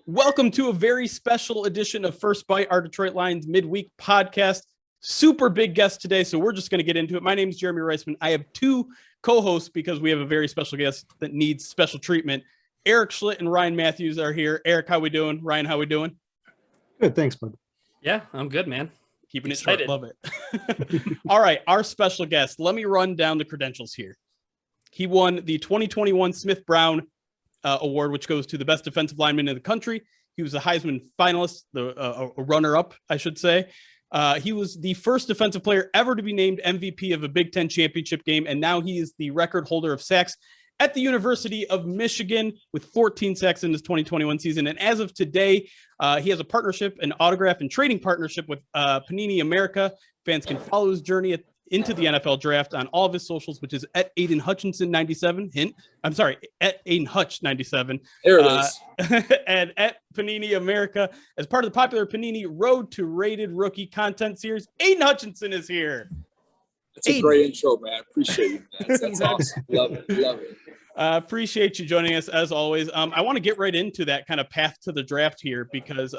Welcome to a very special edition of First Bite, our Detroit Lions midweek podcast. Super big guest today, so we're just going to get into it. My name is Jeremy Reisman. I have two co-hosts because we have a very special guest that needs special treatment. Eric Schlitt and Ryan Matthews are here. Eric, how we doing? Ryan, how we doing? Good, thanks, bud. Yeah, I'm good, man. Keeping it short. Love it. All right, our special guest. Let me run down the credentials here. He won the 2021 Smith Brown Award, which goes to the best defensive lineman in the country. He was a Heisman finalist, a runner-up, I should say. He was the first defensive player ever to be named MVP of a Big Ten championship game, and now he is the record holder of sacks at the University of Michigan with 14 sacks in his 2021 season. And as of today, he has a partnership, an autograph and trading partnership with Panini America. Fans can follow his journey into the NFL draft on all of his socials, which is at Aidan Hutchinson 97. At Aidan Hutch 97. There it is. And at Panini America, as part of the popular Panini Road to Rated Rookie content series, Aidan Hutchinson is here. That's a great intro, man. Appreciate you, man. That's awesome. Love it. Appreciate you joining us as always. I want to get right into that kind of path to the draft here because,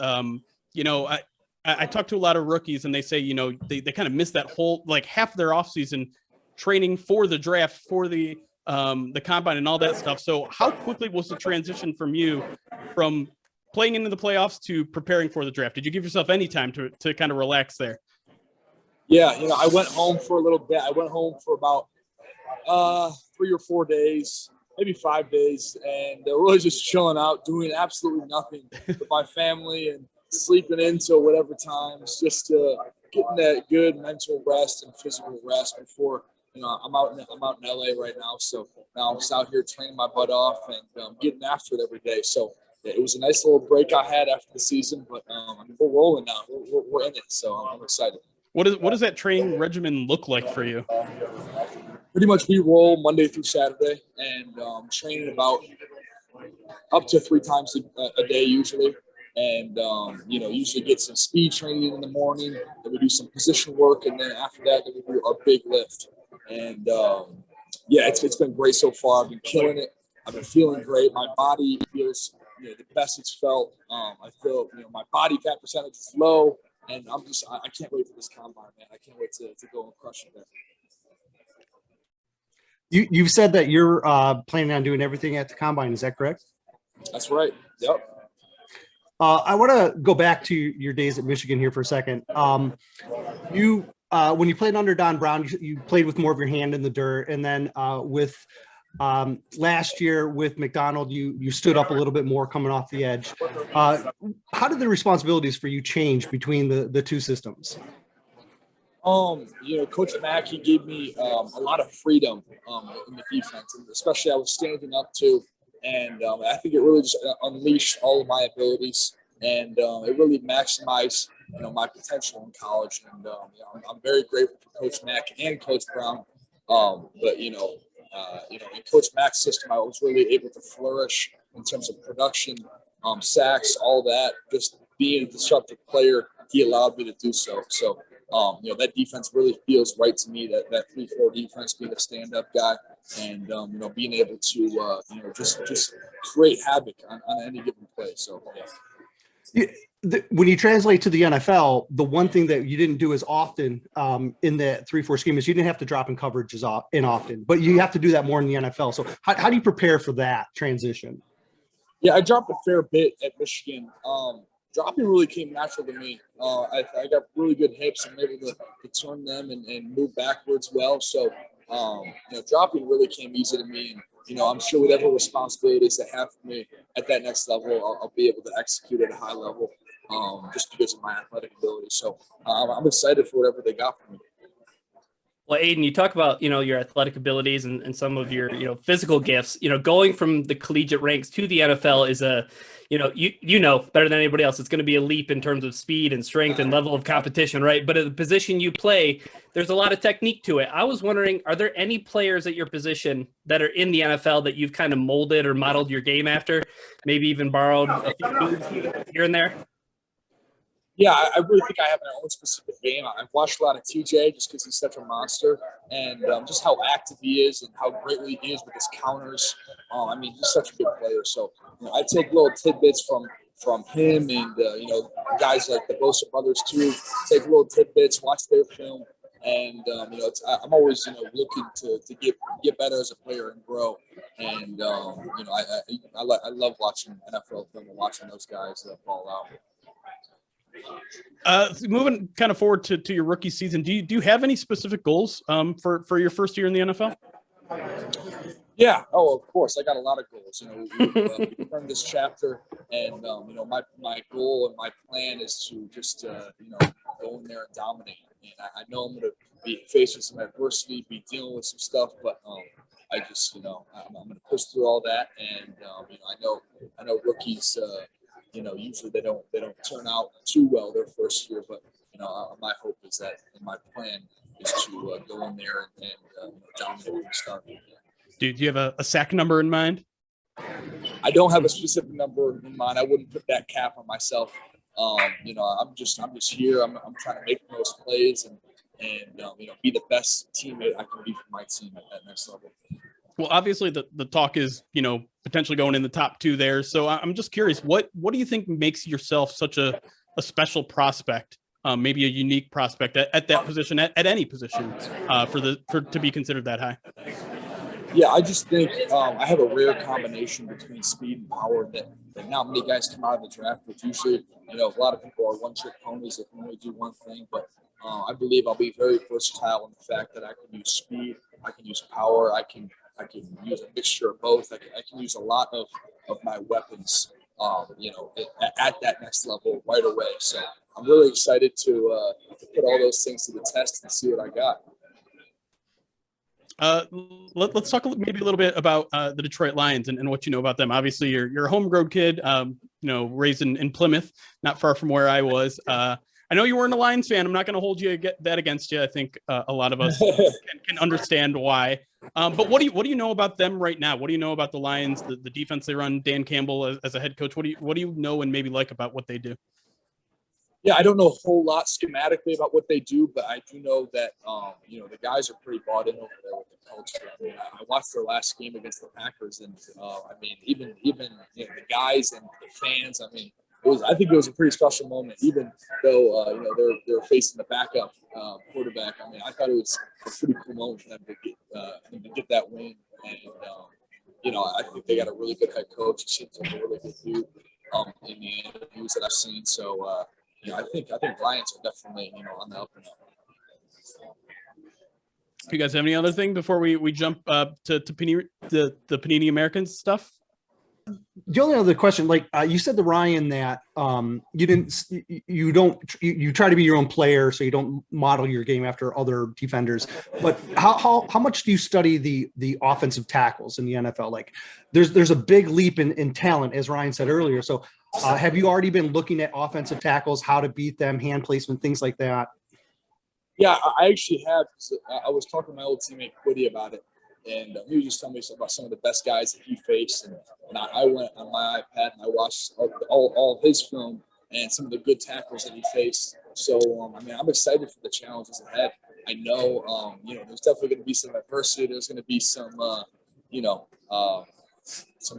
I talked to a lot of rookies and they say, they kind of miss that whole, like half their offseason training for the draft, for the combine and all that stuff. So how quickly was the transition from you from playing into the playoffs to preparing for the draft? Did you give yourself any time to kind of relax there? Yeah. I went home for a little bit. I went home for about 3 or 4 days, maybe 5 days. And really just chilling out, doing absolutely nothing with my family and sleeping until whatever times, just getting that good mental rest and physical rest before I'm out in LA right now. So now I'm just out here training my butt off and getting after it every day. So it was a nice little break I had after the season, but we're rolling now. We're in it, so I'm excited. What does that training regimen look like for you? Pretty much we roll Monday through Saturday and training about up to 3 times a day usually. And, usually get some speed training in the morning. Then we do some position work. And then after that, then we do our big lift. And, it's been great so far. I've been killing it. I've been feeling great. My body feels the best it's felt. I feel, my body fat percentage is low. And I can't wait for this combine, man. I can't wait to go and crush it there. You've said that you're planning on doing everything at the combine. Is that correct? That's right. Yep. I want to go back to your days at Michigan here for a second. When you played under Don Brown, you played with more of your hand in the dirt. And then with last year with McDonald, you stood up a little bit more coming off the edge. How did the responsibilities for you change between the two systems? Coach Mack, he gave me a lot of freedom in the defense, and especially I was standing up too. And I think it really just unleashed all of my abilities, and it really maximized, my potential in college. And I'm very grateful for Coach Mack and Coach Brown. But in Coach Mack's system, I was really able to flourish in terms of production, sacks, all that. Just being a disruptive player, he allowed me to do so. So that defense really feels right to me. That 3-4 defense, being a stand-up guy. And being able to just create havoc on any given play. So when you translate to the NFL, the one thing that you didn't do as often in that 3-4 scheme is you didn't have to drop in coverage as often, but you have to do that more in the NFL. So how do you prepare for that transition? Yeah, I dropped a fair bit at Michigan. Dropping really came natural to me. I got really good hips. I'm able to turn them and move backwards well. So. Dropping really came easy to me, and I'm sure whatever responsibilities they have for me at that next level, I'll be able to execute at a high level, just because of my athletic ability. So I'm excited for whatever they got for me. Well, Aidan, you talk about, your athletic abilities and some of your, physical gifts, going from the collegiate ranks to the NFL is a, better than anybody else. It's going to be a leap in terms of speed and strength and level of competition, right? But at the position you play, there's a lot of technique to it. I was wondering, are there any players at your position that are in the NFL that you've kind of molded or modeled your game after, maybe even borrowed a few moves here and there? Yeah, I really think I have my own specific game. I've watched a lot of TJ just because he's such a monster, and just how active he is and how greatly he is with his counters. He's such a good player. So I take little tidbits from from him and guys like the Bosa brothers too. Take little tidbits, watch their film, and I'm always looking to get better as a player and grow. And I love watching NFL film and watching those guys ball out. Moving kind of forward to your rookie season, do you have any specific goals for your first year in the NFL? Yeah. Oh, of course. I got a lot of goals. We turned this chapter, and my goal and my plan is to just go in there and dominate. And I know I'm going to be facing some adversity, be dealing with some stuff, but I just I'm going to push through all that. And I know rookies. Usually they don't turn out too well their first year, but my hope is that, and my plan is to go in there and dominate from the start. Do you have a sack number in mind? I don't have a specific number in mind. I wouldn't put that cap on myself. I'm just here. I'm trying to make the most plays and be the best teammate I can be for my team at that next level. Well, obviously the talk is, potentially going in the top 2 there. So I'm just curious, what do you think makes yourself such a special prospect, maybe a unique prospect at that position, at any position, to be considered that high? Yeah, I just think I have a rare combination between speed and power that not many guys come out of the draft with. Usually, a lot of people are one-trick ponies that can only do one thing, but I believe I'll be very versatile in the fact that I can use speed, I can use power, I can use a mixture of both. I can use a lot of my weapons, at that next level right away. So I'm really excited to put all those things to the test and see what I got. Let's talk maybe a little bit about the Detroit Lions and what you know about them. Obviously, you're a homegrown kid, raised in Plymouth, not far from where I was. I know you weren't a Lions fan. I'm not going to hold that against you. I think a lot of us can understand why. But what do you know about them right now? What do you know about the Lions, the defense they run, Dan Campbell as a head coach? What do you know and maybe like about what they do? Yeah, I don't know a whole lot schematically about what they do, but I do know that the guys are pretty bought in over there with the culture. I mean, I watched their last game against the Packers, and even the guys and the fans. I mean, I think it was a pretty special moment, even though they're facing the backup quarterback. I mean, I thought it was a pretty cool moment for them to get that win, and I think they got a really good head coach. He seems like a really good dude in the interviews that I've seen. So. I think Lions are definitely on the up and up. You guys have any other thing before we jump to Panini, the Panini American stuff? The only other question, you said to Ryan that you try to be your own player, so you don't model your game after other defenders. But how much do you study the offensive tackles in the NFL? Like, there's a big leap in talent, as Ryan said earlier. So have you already been looking at offensive tackles, how to beat them, hand placement, things like that? Yeah, I actually have. I was talking to my old teammate Quiddy about it. And he was just telling me about some of the best guys that he faced. And I went on my iPad and I watched all of his film and some of the good tackles that he faced. So, I'm excited for the challenges ahead. I know, there's definitely going to be some adversity. There's going to be some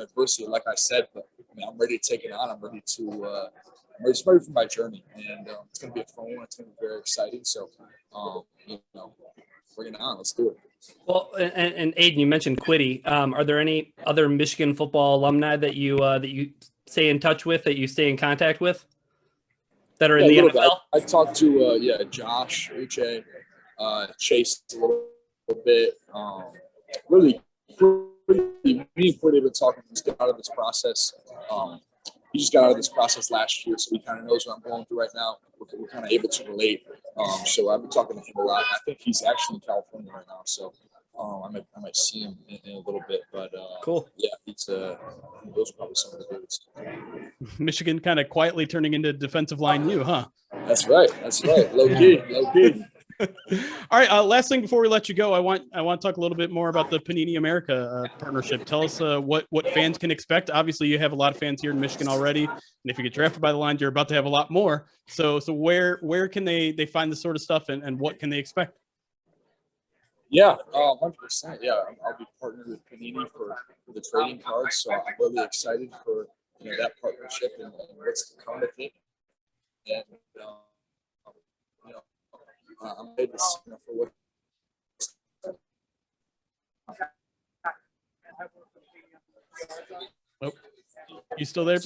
adversity, like I said. But I'm ready to take it on. I'm ready for my journey. And it's going to be a fun one. It's going to be very exciting. So, bring it on. Let's do it. Well, and Aidan, you mentioned Quiddy. Are there any other Michigan football alumni that you stay in touch with, that you stay in contact with, that are in the NFL? I talked to Josh, Uche, Chase a little bit. Really, me and Quiddy have been talking. He's got out of this process. He just got out of this process last year, so he kind of knows what I'm going through right now. We're kind of able to relate. So I've been talking to him a lot. I think he's actually in California right now, so I might see him in a little bit. But cool. Yeah, those are probably some of the dudes. Michigan kind of quietly turning into defensive line U, huh? That's right. Low key. All right. Last thing before we let you go, I want to talk a little bit more about the Panini America partnership. Tell us what fans can expect. Obviously, you have a lot of fans here in Michigan already, and if you get drafted by the Lions, you're about to have a lot more. So where can they find this sort of stuff, and what can they expect? Yeah, 100%. Yeah, I'll be partnered with Panini for the trading cards, so I'm really excited for that partnership and what's to come with it. And I'm ready to see for what. Oh, you still there?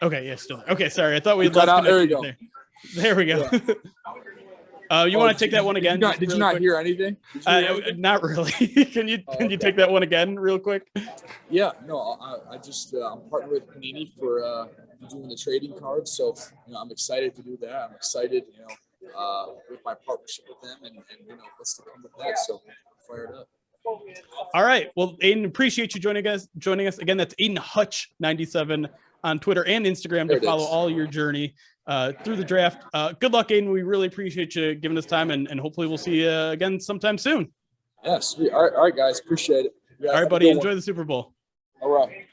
Okay, yeah, still there. Okay, sorry. I thought we had Cut lost out. There we connection go. There we go. You want to take that one again? Did you not hear anything? Not really. Can you take that one again real quick? Yeah, no, I just I'm partnered with Panini for doing the trading cards, so I'm excited to do that. I'm excited, with my partnership with them, and what's to come with that. So I'm fired up. All right. Well, Aidan, appreciate you joining us. Again, that's Aidan Hutch 97 on Twitter and Instagram to follow all your journey through the draft. Good luck, Aidan. We really appreciate you giving us time, and hopefully we'll see you again sometime soon. Yeah, sweet. All right, guys. Appreciate it. All right, buddy. Enjoy the Super Bowl. All right.